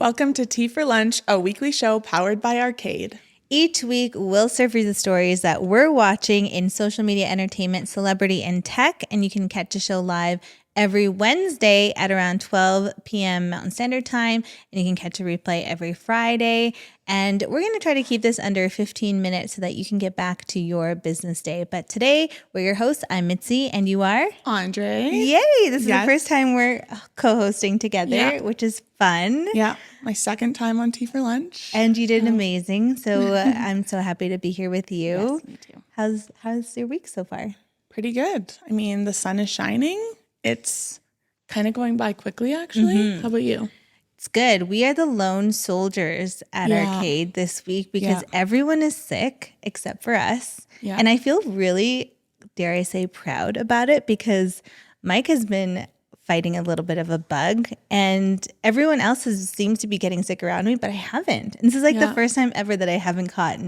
Welcome to Tea for Lunch, a weekly show powered by Arcade. Each week, we'll serve you the stories that we're watching in social media, entertainment, celebrity, and tech. And you can catch the show live every Wednesday at around 12 p.m. Mountain Standard Time. And you can catch a replay every Friday. And we're going to try to keep this under 15 minutes so that you can get back to your business day. But today, we're your hosts. I'm Mitzi, and you are? Andre. Yay! This is the first time we're co-hosting together, which is fun. Yeah, my second time on Tea for Lunch. And you did amazing. So I'm so happy to be here with you. Yes, me too. How's your week so far? Pretty good. I mean, the sun is shining. It's kind of going by quickly, actually. How about you? It's good. We are the lone soldiers at Arcade this week because everyone is sick except for us. Yeah. And I feel really, dare I say, proud about it because Mike has been fighting a little bit of a bug and everyone else seems to be getting sick around me, but I haven't. And this is like the first time ever that I haven't caught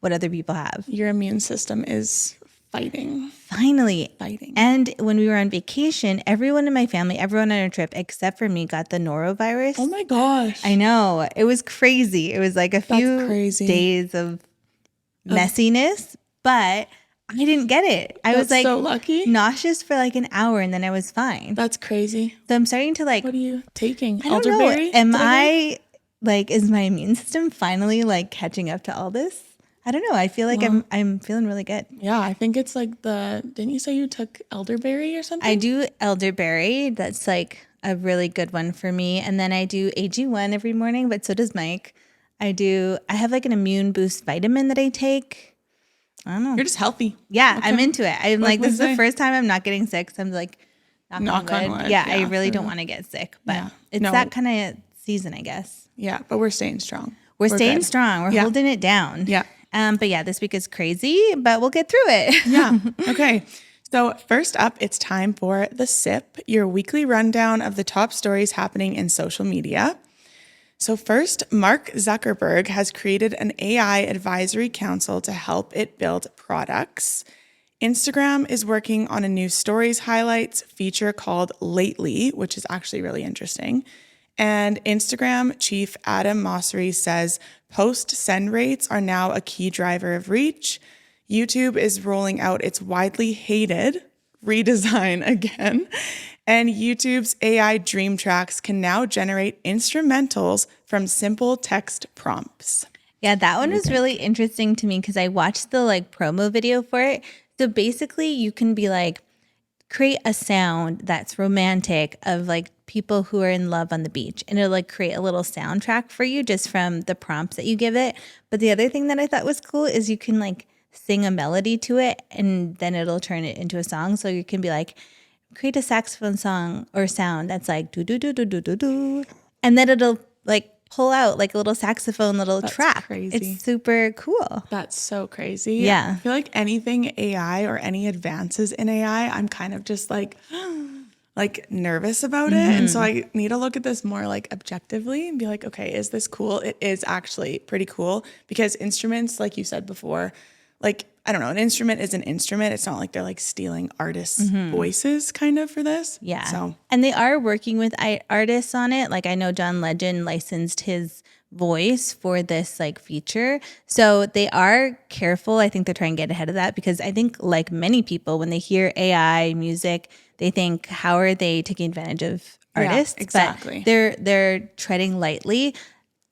what other people have. Your immune system is fighting. Finally. Fighting. And when we were on vacation, everyone in my family, everyone on our trip except for me got the norovirus. Oh my gosh. I know. It was crazy. It was like a few days of messiness, but I didn't get it. I was like so lucky. Nauseous for like an hour and then I was fine. That's crazy. So I'm starting to like. What are you taking? I don't Elderberry? know. Am I like, is my immune system finally like catching up to all this? I don't know. I feel like I'm feeling really good. Yeah, I think it's like didn't you say you took elderberry or something? I do elderberry. That's like a really good one for me. And then I do AG1 every morning, but so does Mike. I have like an immune boost vitamin that I take. I don't know. You're just healthy. Yeah, okay. I'm into it. I'm like, this is the first time I'm not getting sick. So I'm like, knock on wood. Yeah, I really don't want to get sick. But it's that kind of season, I guess. Yeah, but we're staying strong. We're staying strong. We're holding it down. Yeah. But yeah, this week is crazy, but we'll get through it. Yeah. Okay. So first up, it's time for The Sip, your weekly rundown of the top stories happening in social media. So first, Mark Zuckerberg has created an AI advisory council to help it build products. Instagram is working on a new stories highlights feature called Lately, which is actually really interesting. And Instagram chief Adam Mosseri says post-send rates are now a key driver of reach. YouTube is rolling out its widely hated redesign again. And YouTube's AI Dream Tracks can now generate instrumentals from simple text prompts. Yeah, that one was really interesting to me because I watched the like promo video for it. So basically you can be like, create a sound that's romantic of like people who are in love on the beach. And it'll like create a little soundtrack for you just from the prompts that you give it. But the other thing that I thought was cool is you can like sing a melody to it and then it'll turn it into a song. So you can be like, create a saxophone song or sound that's like do do do do do do do. And then it'll like pull out like a little saxophone little track. Crazy. It's super cool. That's so crazy. Yeah. I feel like anything AI or any advances in AI, I'm kind of just like nervous about it. And so I need to look at this more like objectively and be like, okay, is this cool? It is actually pretty cool because instruments, like you said before, like, I don't know, an instrument is an instrument. It's not like they're like stealing artists' voices kind of for this. Yeah. So. And they are working with artists on it. Like I know John Legend licensed his voice for this like feature. So they are careful. I think they're trying to get ahead of that because I think like many people, when they hear AI music, they think, how are they taking advantage of artists? Yeah, exactly. But they're treading lightly.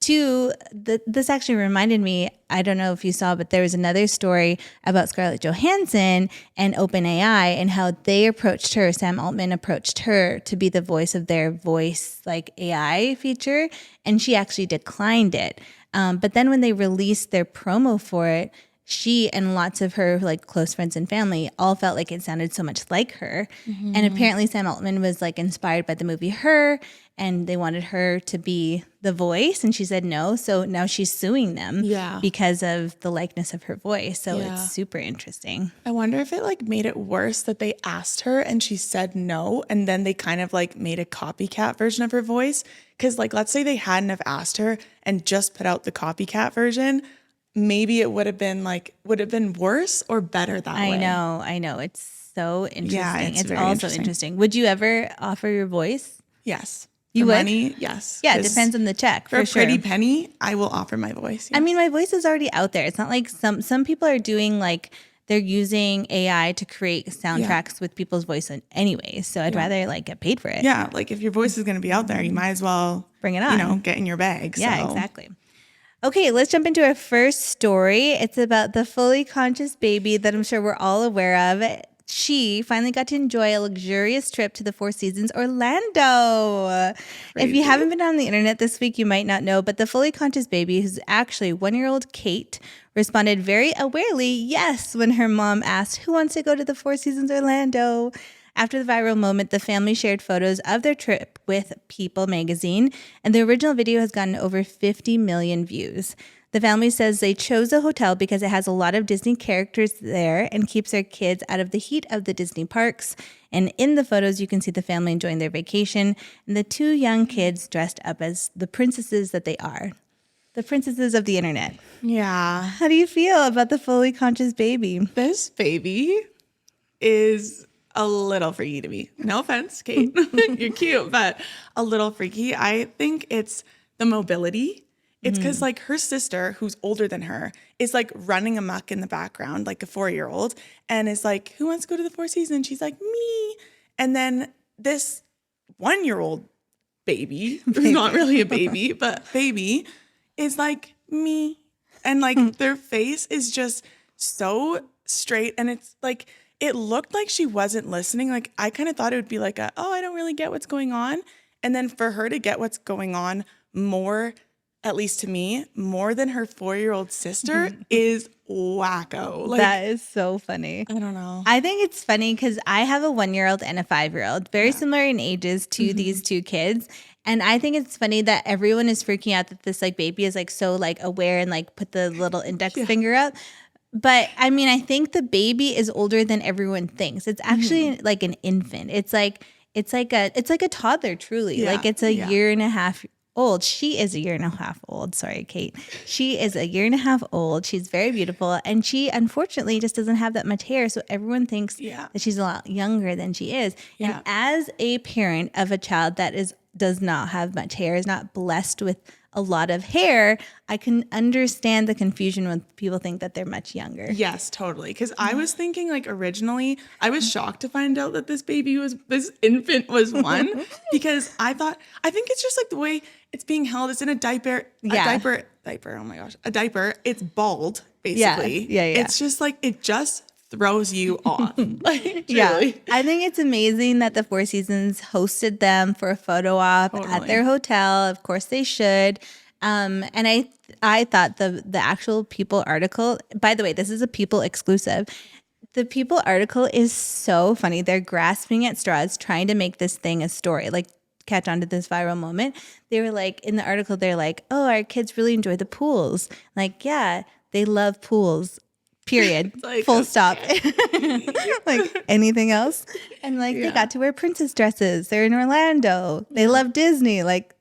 This actually reminded me, I don't know if you saw, but there was another story about Scarlett Johansson and OpenAI and how they approached her, Sam Altman approached her to be the voice of their voice like AI feature, and she actually declined it. But then when they released their promo for it, she and lots of her like close friends and family all felt like it sounded so much like her. Mm-hmm. And apparently Sam Altman was like inspired by the movie Her, and they wanted her to be the voice, and she said no. So now she's suing them because of the likeness of her voice. So it's super interesting. I wonder if it like made it worse that they asked her and she said no, and then they kind of like made a copycat version of her voice. Because like, let's say they hadn't have asked her and just put out the copycat version, maybe it would have been worse or better that way. I know. It's so interesting. Yeah, it's very also interesting. Would you ever offer your voice? Yes. You For would? money, yes. Yeah, it 'Cause depends on the check, for for a sure. pretty penny, I will offer my voice. I mean, my voice is already out there. It's not like some people are doing like they're using AI to create soundtracks with people's voice anyway. So I'd rather like get paid for it. Yeah, like if your voice is going to be out there, you might as well Bring it on. get in your bag. Yeah, so. exactly. Okay, let's jump into our first story. It's about the fully conscious baby that I'm sure we're all aware of. She finally got to enjoy a luxurious trip to the Four Seasons Orlando. If you haven't been on the internet this week, you might not know, but the fully conscious baby, who's actually 1-year-old Kate, responded very awarely yes when her mom asked, who wants to go to the Four Seasons Orlando? After the viral moment, the family shared photos of their trip with People magazine, and the original video has gotten over 50 million views. The family says they chose a hotel because it has a lot of Disney characters there and keeps their kids out of the heat of the Disney parks. And in the photos, you can see the family enjoying their vacation and the two young kids dressed up as the princesses that they are. The princesses of the internet. Yeah. How do you feel about the fully conscious baby? This baby is a little freaky to me. No offense, Kate. You're cute, but a little freaky. I think it's the mobility. It's because like her sister, who's older than her, is like running amok in the background, like a 4-year-old, and is like, who wants to go to the Four Seasons? She's like, me. And then this 1-year-old baby, who's not really a baby, but baby, is like, me. And like their face is just so straight. And it's like, it looked like she wasn't listening. Like I kind of thought it would be like, I don't really get what's going on. And then for her to get what's going on more, at least to me, more than her 4-year-old sister is wacko. Like, That is so funny. I don't know. I think it's funny because I have a 1-year-old and a 5-year-old, very similar in ages to these two kids. And I think it's funny that everyone is freaking out that this like baby is like so like aware and like put the little index finger up. But I mean, I think the baby is older than everyone thinks. It's actually like an infant. It's like a toddler, truly. Yeah, Like it's a year and a half old. She is a year and a half old. Sorry, Kate. She is a year and a half old. She's very beautiful. And she unfortunately just doesn't have that much hair. So everyone thinks that she's a lot younger than she is. Yeah. And as a parent of a child that does not have much hair, is not blessed with a lot of hair, I can understand the confusion when people think that they're much younger. Yes, totally. Because I was thinking like originally, I was shocked to find out that this infant was 1 because I think it's just like the way it's being held. It's in a diaper. Oh my gosh. A diaper. It's bald, basically. Yeah. It's just like, it just throws you off. Like, truly. Yeah. I think it's amazing that the Four Seasons hosted them for a photo op at their hotel. Of course they should. And I thought the actual People article, by the way, this is a People exclusive. The People article is so funny. They're grasping at straws, trying to make this thing a story, like catch on to this viral moment. They were like, in the article, they're like, oh, our kids really enjoy the pools. Like, yeah, they love pools. Period. Like, full stop. Like anything else? And like they got to wear princess dresses. They're in Orlando. They love Disney. Like,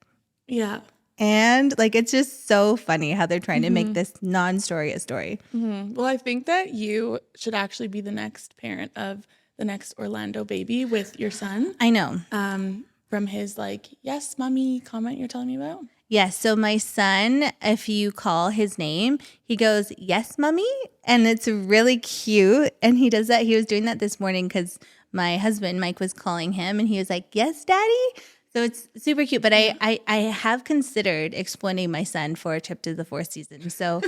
yeah. And like it's just so funny how they're trying to make this non-story a story. Well, I think that you should actually be the next parent of the next Orlando baby with your son. I know. From his like, yes, mommy comment you're telling me about. Yes. So my son, if you call his name, he goes, yes, mommy. And it's really cute. And he does that. He was doing that this morning because my husband, Mike, was calling him and he was like, yes, daddy. So it's super cute. But I have considered exploiting my son for a trip to the Four Seasons. So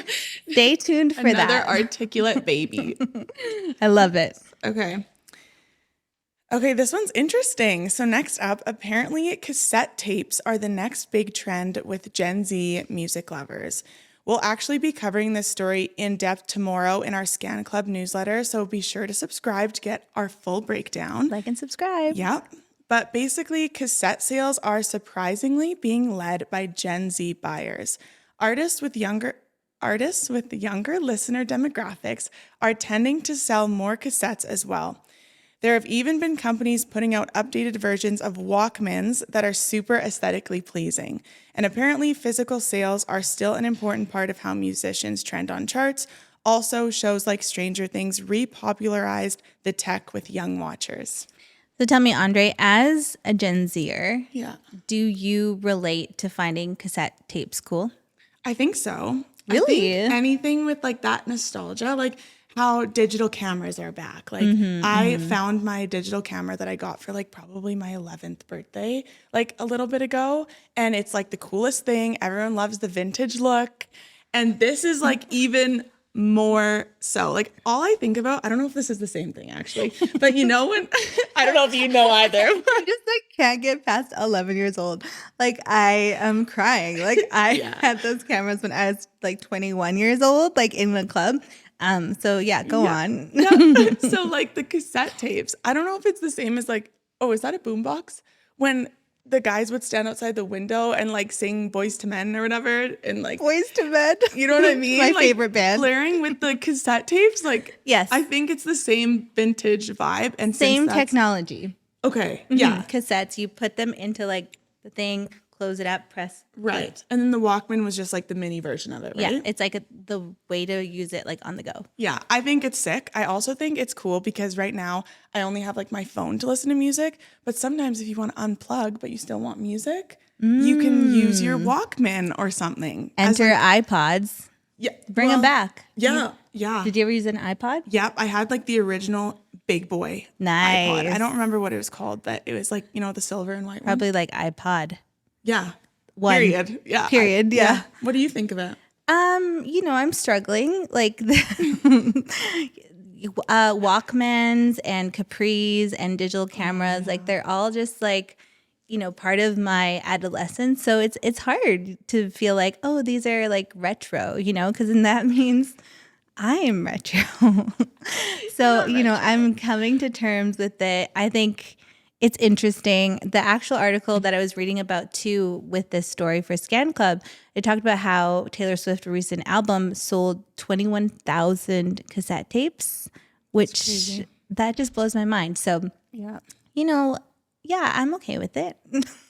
stay tuned for Another that. articulate baby. I love it. Okay, this one's interesting. So next up, apparently cassette tapes are the next big trend with Gen Z music lovers. We'll actually be covering this story in depth tomorrow in our Scan Club newsletter, so be sure to subscribe to get our full breakdown. Like and subscribe. Yep. But basically, cassette sales are surprisingly being led by Gen Z buyers. Artists with younger listener demographics are tending to sell more cassettes as well. There have even been companies putting out updated versions of Walkmans that are super aesthetically pleasing. And apparently physical sales are still an important part of how musicians trend on charts. Also, shows like Stranger Things repopularized the tech with young watchers. So tell me, Andre, as a Gen Zer, Yeah. do you relate to finding cassette tapes cool? I think so. I Really? think anything with like that nostalgia, like how digital cameras are back. Like I found my digital camera that I got for like probably my 11th birthday, like a little bit ago. And it's like the coolest thing. Everyone loves the vintage look. And this is like even more so. Like all I think about, I don't know if this is the same thing actually, but you know when, I don't know if you know either. I just like can't get past 11 years old. Like I am crying. Like I had those cameras when I was like 21 years old, like in the club. So yeah, go on. Yeah. So like the cassette tapes, I don't know if it's the same as like, oh, is that a boombox? When the guys would stand outside the window and like sing Boys to Men or whatever, and like Boys to Men. you know what I mean? My Like, favorite band. Blaring with the cassette tapes, like Yes. I think it's the same vintage vibe and Same since that's- technology. Okay, yeah, Cassettes, you put them into like the thing, close it up, press. right. And then the Walkman was just like the mini version of it, right? Yeah, it's like the way to use it like on the go. Yeah, I think it's sick. I also think it's cool because right now I only have like my phone to listen to music. But sometimes if you want to unplug but you still want music, you can use your Walkman or something. Enter iPods. Yeah, Bring them back. Yeah, yeah. Did you ever use an iPod? Yep, I had like the original big boy Nice. iPod. I don't remember what it was called, but it was like, you know, the silver and white one. Probably like iPod. Yeah. One. Period. Yeah. Period. Yeah. What do you think of it? I'm struggling. Like the Walkmans and Capris and digital cameras, like they're all just like, part of my adolescence. So it's hard to feel like, oh, these are like retro, because then that means I am retro. So, I'm coming to terms with it. I think it's interesting. The actual article that I was reading about too with this story for Scan Club, it talked about how Taylor Swift's recent album sold 21,000 cassette tapes, which that just blows my mind. So, Yeah. yeah, I'm okay with it.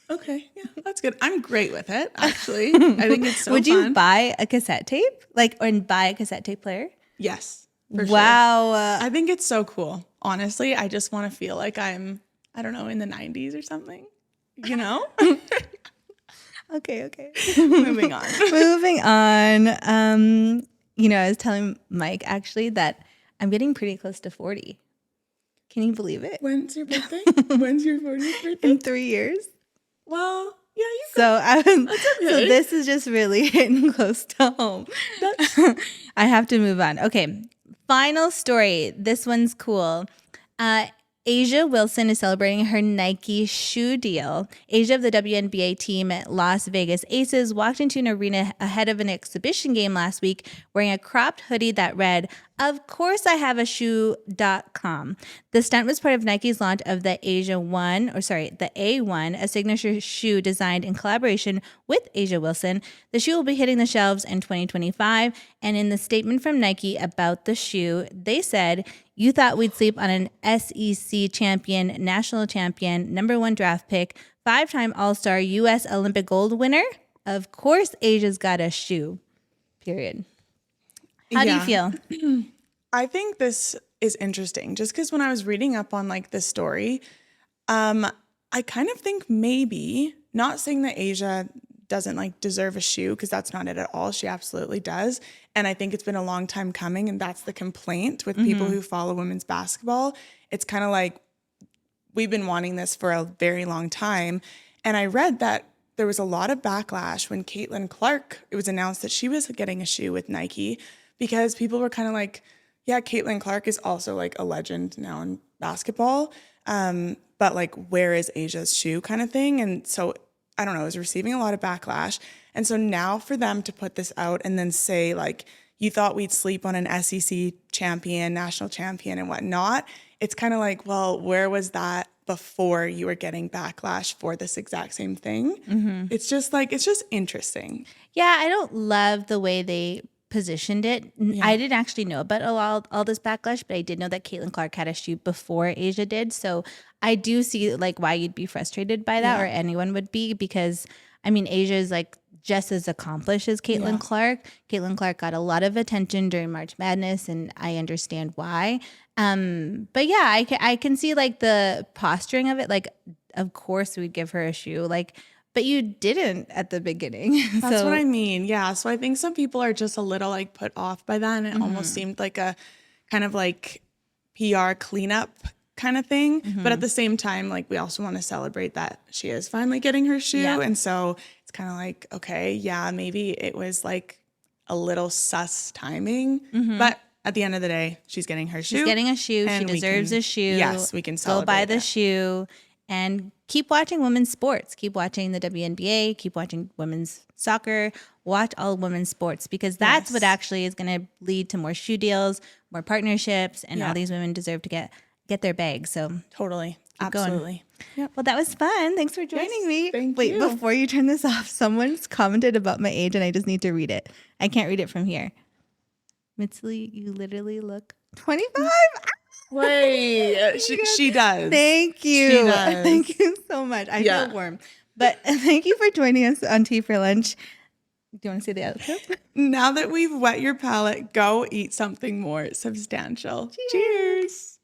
Okay. Yeah, that's good. I'm great with it, actually. I think it's so Would fun. you buy a cassette tape? And buy a cassette tape player? Yes. For sure. Wow. I think it's so cool. Honestly, I just want to feel like I'm, I don't know, in the 90s or something, Okay. Moving on. Moving on. I was telling Mike actually that I'm getting pretty close to 40. Can you believe it? When's your birthday? When's your 40th birthday? In 3 years. Well, yeah, you So this is just really hitting close to home. I have to move on. Okay. Final story. This one's cool. Asia Wilson is celebrating her Nike shoe deal. Asia of the WNBA team at Las Vegas Aces walked into an arena ahead of an exhibition game last week wearing a cropped hoodie that read, "Of course I have a shoe.com." The stunt was part of Nike's launch of the the A1, a signature shoe designed in collaboration with Asia Wilson. The shoe will be hitting the shelves in 2025. And in the statement from Nike about the shoe, they said, "You thought we'd sleep on an SEC champion, national champion, #1 draft pick, 5-time All-Star, U.S. Olympic gold winner? Of course Asia's got a shoe. Period." How do you feel? I think this is interesting just because when I was reading up on like this story, I kind of think maybe, not saying that Asia doesn't like deserve a shoe because that's not it at all. She absolutely does. And I think it's been a long time coming. And that's the complaint with people who follow women's basketball. It's kind of like we've been wanting this for a very long time. And I read that there was a lot of backlash when Caitlin Clark, it was announced that she was getting a shoe with Nike because people were kind of like, yeah, Caitlin Clark is also like a legend now in basketball. But like, where is Asia's shoe kind of thing? And so I don't know, it was receiving a lot of backlash. And so now for them to put this out and then say like, you thought we'd sleep on an SEC champion, national champion and whatnot. It's kind of like, well, where was that before you were getting backlash for this exact same thing? It's just interesting. Yeah, I don't love the way they positioned it. Yeah. I didn't actually know about all this backlash, but I did know that Caitlin Clark had a shoe before Asia did. So I do see like why you'd be frustrated by that, or anyone would be, because I mean, Asia is like just as accomplished as Caitlin Clark. Caitlin Clark got a lot of attention during March Madness, and I understand why. But yeah, I can see like the posturing of it. Like, of course we'd give her a shoe. Like, but you didn't at the beginning. That's what I mean. Yeah. So I think some people are just a little like put off by that. And it almost seemed like a kind of like PR cleanup kind of thing. But at the same time, like we also want to celebrate that she is finally getting her shoe. Yeah. And so it's kind of like, okay, yeah, maybe it was like a little sus timing. But at the end of the day, she's getting her shoe. She's getting a shoe. She and we deserves can- a shoe. Yes, we can Go celebrate buy the that. shoe and keep watching women's sports. Keep watching the WNBA. Keep watching women's soccer. Watch all women's sports, because that's what actually is going to lead to more shoe deals, more partnerships, and all these women deserve to get their bag. So Totally. going. Absolutely. Yep. well, that was fun. Thanks for joining me. thank Wait, you. before you turn this off, someone's commented about my age and I just need to read it. I can't read it from here. Mitzi, you literally look 25. Wait, she does. Thank you. She does. Thank you so much. I Yeah. feel warm. But thank you for joining us on Tea for Lunch. Do you want to say the outro? Now that we've wet your palate, go eat something more substantial. Cheers.